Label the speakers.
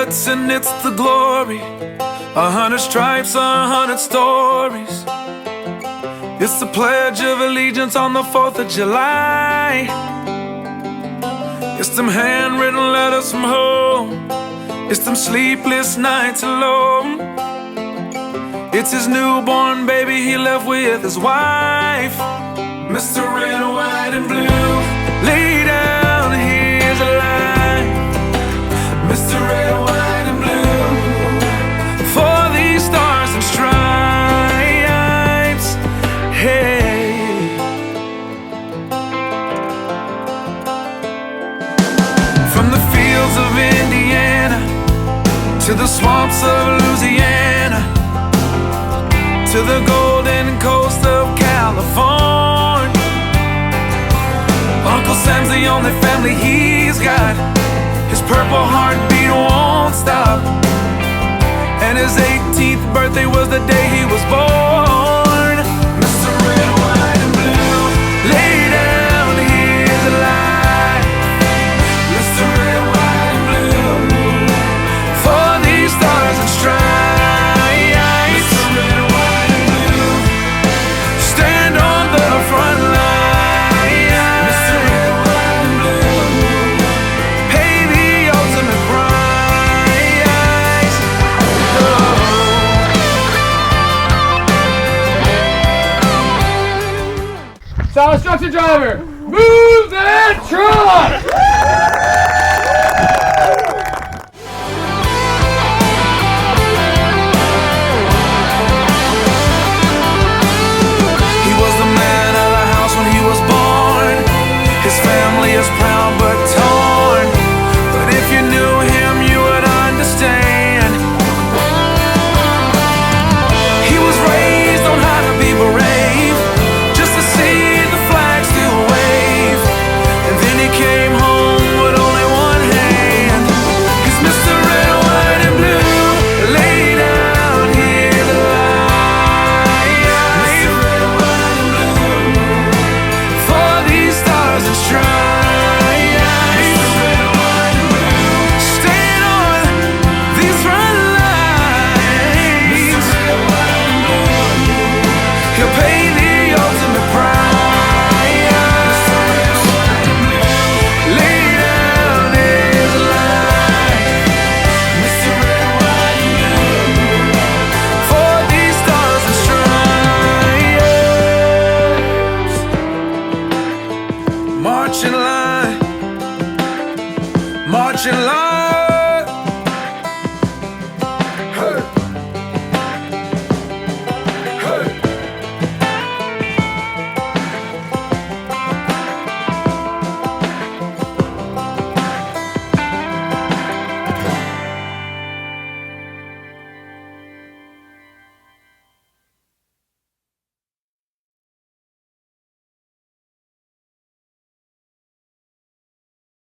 Speaker 1: bullets and it's the glory. 100 stripes, 100 stories. It's the Pledge of Allegiance on the 4th of July. It's them handwritten letters from home. It's them sleepless nights alone. It's his newborn baby he left with his wife. Mr. Red, White, and Blue, lay down, here's a line. Mr. Red, White, and Blue, for these stars and stripes. Hey, from the fields of Indiana to the swamps of Louisiana, to the golden coast of California, Uncle Sam's the only family he's got. His purple heartbeat won't stop, and his 18th birthday was the day he was born. Mr. Red, White, and Blue, lay down, here's a line. Mr. Red, White, and Blue, for these stars and stripes.
Speaker 2: Solid structure driver, move that truck!
Speaker 1: He was the man of the house when he was born. His family is proud but torn. But if you knew him, you would understand. He was raised on how to be brave, just to see the flag still wave. And then he came home with only one hand. He's Mr. Red, White, and Blue, lay down here to lie. Mr. Red, White, and Blue, for these stars and stripes. Mr. Red, White, and Blue, staying on these front lines. Mr. Red, White, and Blue, he'll pay the ultimate price. March in line,